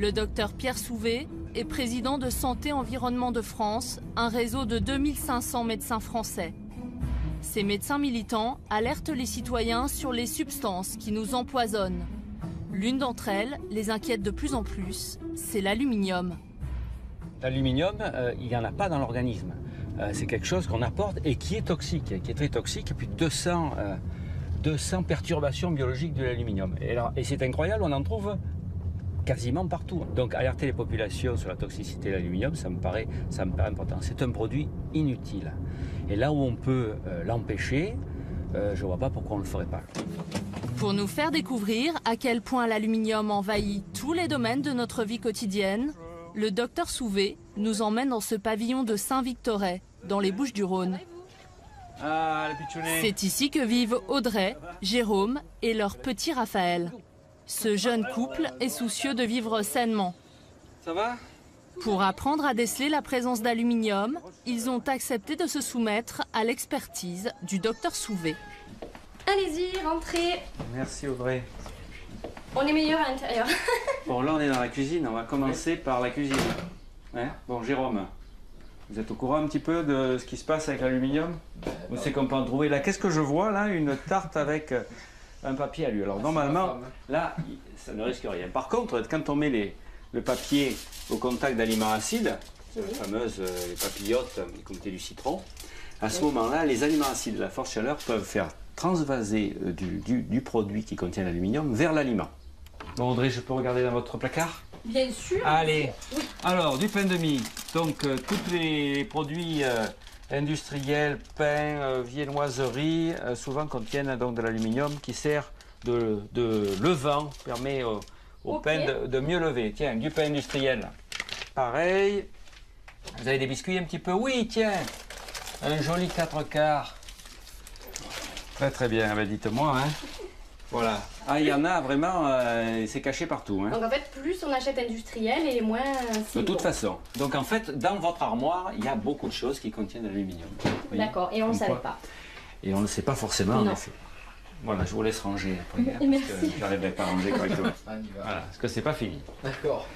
Le docteur Pierre Souvé est président de Santé Environnement de France, un réseau de 2500 médecins français. Ces médecins militants alertent les citoyens sur les substances qui nous empoisonnent. L'une d'entre elles les inquiète de plus en plus, c'est l'aluminium. L'aluminium, il n'y en a pas dans l'organisme. C'est quelque chose qu'on apporte et qui est toxique, qui est très toxique. Et puis 200 perturbations biologiques de l'aluminium. Et c'est incroyable, on en trouve quasiment partout. Donc alerter les populations sur la toxicité de l'aluminium, ça me paraît important. C'est un produit inutile. Et là où on peut l'empêcher, je ne vois pas pourquoi on ne le ferait pas. Pour nous faire découvrir à quel point l'aluminium envahit tous les domaines de notre vie quotidienne, le docteur Souvé nous emmène dans ce pavillon de Saint-Victoret, dans les Bouches-du-Rhône. C'est ici que vivent Audrey, Jérôme et leur petit Raphaël. Ce jeune couple est soucieux de vivre sainement. Ça va ? Pour apprendre à déceler la présence d'aluminium, ils ont accepté de se soumettre à l'expertise du docteur Souvé. Allez-y, rentrez. Merci Audrey. On est meilleur à l'intérieur. Bon, là on est dans la cuisine, on va commencer par la cuisine. Hein? Bon, Jérôme, vous êtes au courant un petit peu de ce qui se passe avec l'aluminium? Vous savez qu'on peut en trouver là. Qu'est-ce que je vois là? Une tarte avec un papier alu. Alors normalement, là, ça ne risque rien. Par contre, quand on met le papier au contact d'aliments acides, les fameuses les papillotes, les comités du citron, à ce moment-là, les aliments acides de la forte chaleur peuvent faire transvaser du produit qui contient l'aluminium vers l'aliment. Bon Audrey, je peux regarder dans votre placard? Bien sûr. Allez. Oui. Alors, du pain de mie. Donc, tous les produits industriels, pain, viennoiserie, souvent contiennent donc de l'aluminium qui sert de levant, permet au pain de mieux lever. Tiens, du pain industriel. Pareil. Vous avez des biscuits un petit peu? Oui, tiens. Un joli 4/4. Très très bien, ben, dites-moi. Hein. Voilà. Ah, il y en a vraiment, c'est caché partout. Hein. Donc en fait, plus on achète industriel et moins c'est de toute bon. façon. Donc en fait, dans votre armoire, il y a beaucoup de choses qui contiennent de l'aluminium. D'accord, et on ne le savait pas. Et on ne le sait pas forcément en effet. Voilà, je vous laisse ranger après. Hein, Merci. parce que je n'arriverai pas à ranger correctement. Voilà, parce que c'est pas fini. D'accord.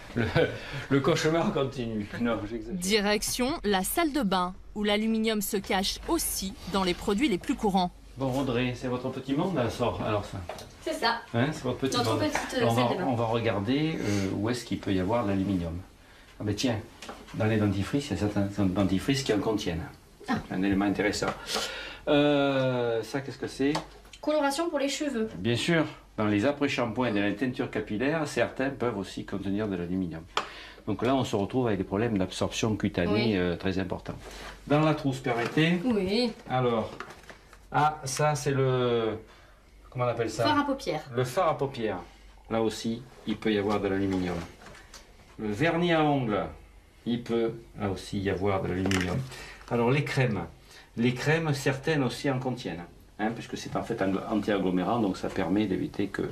Le cauchemar continue. Non, j'exagère. Direction la salle de bain, où l'aluminium se cache aussi dans les produits les plus courants. Bon, Audrey, c'est votre petit monde, là, sort. Alors ça. C'est ça. Hein, c'est votre petit Notre monde. petite Alors, salle de bain. on va regarder où est-ce qu'il peut y avoir de l'aluminium. Ah ben tiens, dans les dentifrices, il y a certains dentifrices qui en contiennent. Ah. Un élément intéressant. Ça, qu'est-ce que c'est? Coloration pour les cheveux. Bien sûr, dans les après-shampoings et dans les teintures capillaires, certains peuvent aussi contenir de l'aluminium. Donc là, on se retrouve avec des problèmes d'absorption cutanée très importants. Dans la trousse, permettez. Oui. Alors, ça c'est le... Comment on appelle ça? Fard à paupières. Le fard à paupières. Là aussi, il peut y avoir de l'aluminium. Le vernis à ongles, il peut là aussi y avoir de l'aluminium. Alors les crèmes, certaines aussi en contiennent. Hein, puisque c'est en fait anti-agglomérant, donc ça permet d'éviter que...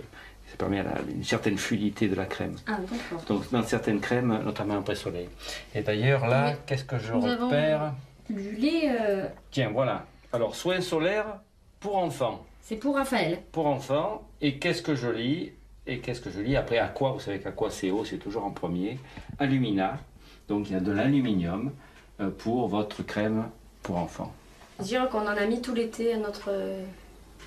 Ça permet une certaine fluidité de la crème. Ah, d'accord. Donc dans certaines crèmes, notamment après soleil. Et d'ailleurs là, Oui. qu'est-ce que je Nous repère? Du lait, Tiens, voilà. Alors, soins solaires pour enfants. c'est pour Raphaël. Pour enfants. Et qu'est-ce que je lis? Après, Aqua, vous savez qu'Aqua CO, c'est toujours en premier. Alumina. Donc, il y a de l'aluminium pour votre crème pour enfants. Dire qu'on en a mis tout l'été à notre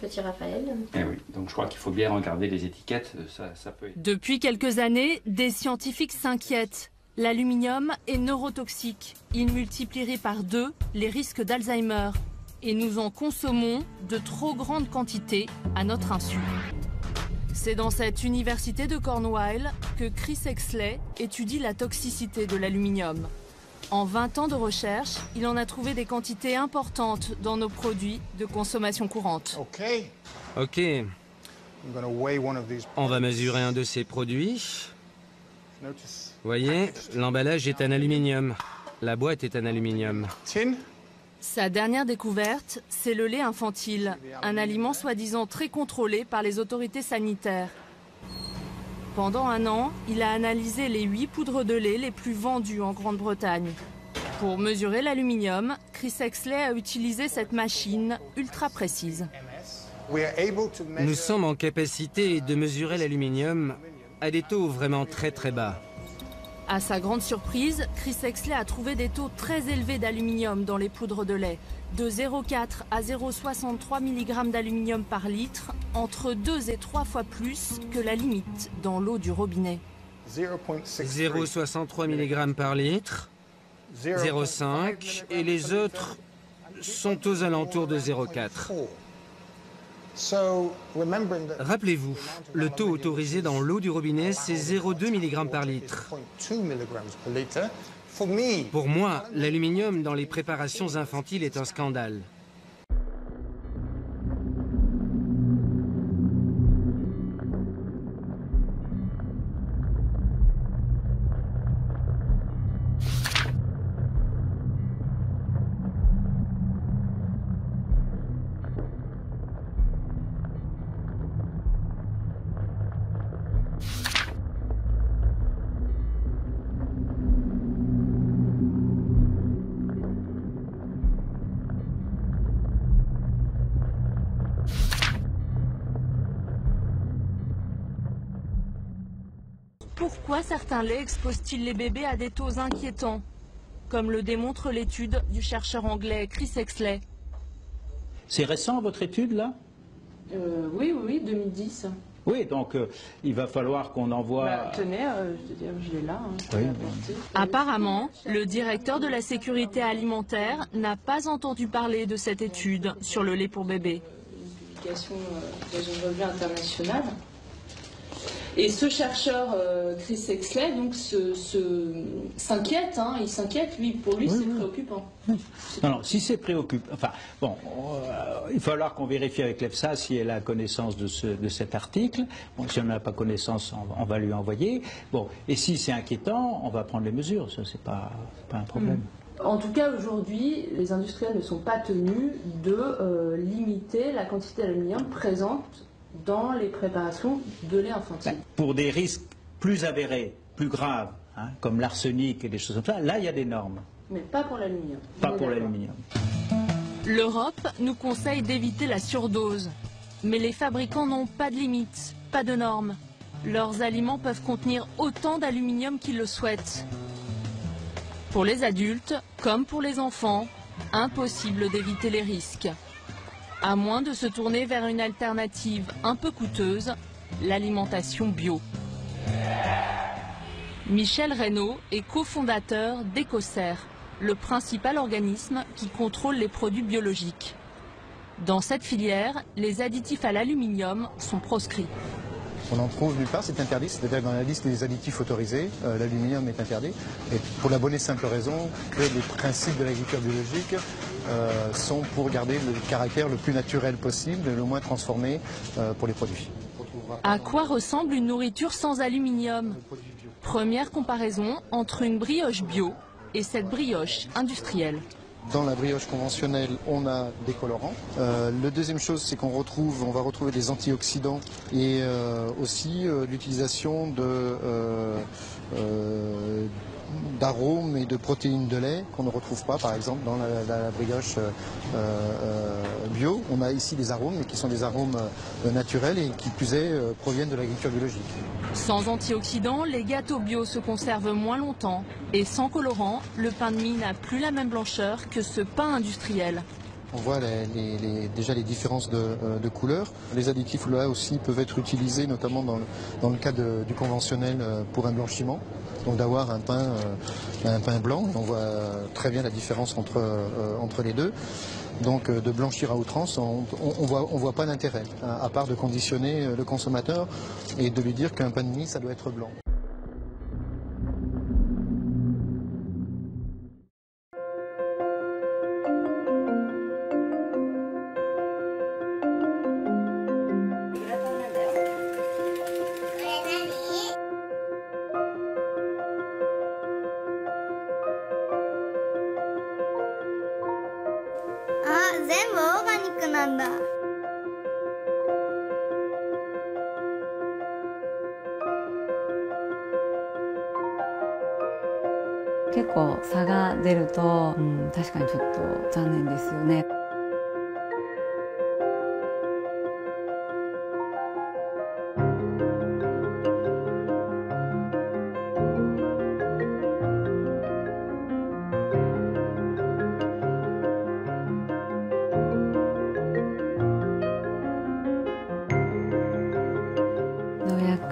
petit Raphaël. Eh oui, donc je crois qu'il faut bien regarder les étiquettes, ça peut... Depuis quelques années, des scientifiques s'inquiètent. L'aluminium est neurotoxique. Il multiplierait par 2 les risques d'Alzheimer. Et nous en consommons de trop grandes quantités à notre insu. C'est dans cette université de Cornwall que Chris Exley étudie la toxicité de l'aluminium. En 20 ans de recherche, il en a trouvé des quantités importantes dans nos produits de consommation courante. Ok, on va mesurer un de ces produits. Voyez, l'emballage est en aluminium. La boîte est en aluminium. Sa dernière découverte, c'est le lait infantile, un aliment soi-disant très contrôlé par les autorités sanitaires. Pendant un an, il a analysé les 8 poudres de lait les plus vendues en Grande-Bretagne. Pour mesurer l'aluminium, Chris Exley a utilisé cette machine ultra précise. Nous sommes en capacité de mesurer l'aluminium à des taux vraiment très très bas. À sa grande surprise, Chris Exley a trouvé des taux très élevés d'aluminium dans les poudres de lait, de 0,4 à 0,63 mg d'aluminium par litre, entre 2 et 3 fois plus que la limite dans l'eau du robinet. 0,63 mg par litre, 0,5 et les autres sont aux alentours de 0,4. Rappelez-vous, le taux autorisé dans l'eau du robinet, c'est 0,2 mg par litre. Pour moi, l'aluminium dans les préparations infantiles est un scandale. Pourquoi certains laits exposent-ils les bébés à des taux inquiétants, comme le démontre l'étude du chercheur anglais Chris Exley? C'est récent votre étude là? Oui, 2010. Oui, donc il va falloir qu'on envoie... Tenez, je l'ai là. Apparemment, le directeur de la sécurité alimentaire n'a pas entendu parler de cette étude sur le lait pour bébé. Une publication dans une revue internationale. Et ce chercheur, Chris Exley, donc, s'inquiète, il s'inquiète, lui, pour lui, c'est préoccupant. Non, si c'est préoccupant, enfin, bon, il va falloir qu'on vérifie avec l'EFSA si elle a connaissance de cet article. Bon, si on n'a pas connaissance, on va lui envoyer. Bon, et si c'est inquiétant, on va prendre les mesures, ça, c'est pas un problème. En tout cas, aujourd'hui, les industriels ne sont pas tenus de limiter la quantité d'aluminium présente dans les préparations de lait infantile. Pour des risques plus avérés, plus graves, comme l'arsenic et des choses comme ça, là il y a des normes. Mais pas pour l'aluminium. Pas pour l'aluminium. L'Europe nous conseille d'éviter la surdose. Mais les fabricants n'ont pas de limite, pas de normes. Leurs aliments peuvent contenir autant d'aluminium qu'ils le souhaitent. Pour les adultes, comme pour les enfants, impossible d'éviter les risques. À moins de se tourner vers une alternative un peu coûteuse, l'alimentation bio. Michel Reynaud est cofondateur d'Ecocer, le principal organisme qui contrôle les produits biologiques. Dans cette filière, les additifs à l'aluminium sont proscrits. On en trouve nulle part, c'est interdit, c'est-à-dire dans la liste des additifs autorisés, l'aluminium est interdit. Et pour la bonne et simple raison que les principes de l'agriculture biologique sont pour garder le caractère le plus naturel possible, le moins transformé pour les produits. À quoi ressemble une nourriture sans aluminium? Première comparaison entre une brioche bio et cette brioche industrielle. Dans la brioche conventionnelle, on a des colorants. La deuxième chose, c'est qu'on va retrouver des antioxydants et aussi l'utilisation d'arômes et de protéines de lait qu'on ne retrouve pas, par exemple, dans la brioche bio. On a ici des arômes, mais qui sont des arômes naturels et qui, plus est, proviennent de l'agriculture biologique. Sans antioxydants, les gâteaux bio se conservent moins longtemps. Et sans colorant, le pain de mie n'a plus la même blancheur que ce pain industriel. On voit déjà les différences de couleurs. Les additifs là aussi peuvent être utilisés, notamment dans le cas du conventionnel pour un blanchiment. Donc d'avoir un pain blanc, on voit très bien la différence entre les deux. Donc de blanchir à outrance, on voit pas d'intérêt, à part de conditionner le consommateur et de lui dire qu'un pain de mie, ça doit être blanc.結構差が出ると、確かにちょっと残念ですよね。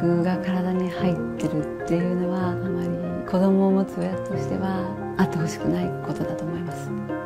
薬が体に入ってるっていうのはあまり子供を持つ親としてはあってほしくないことだと思います。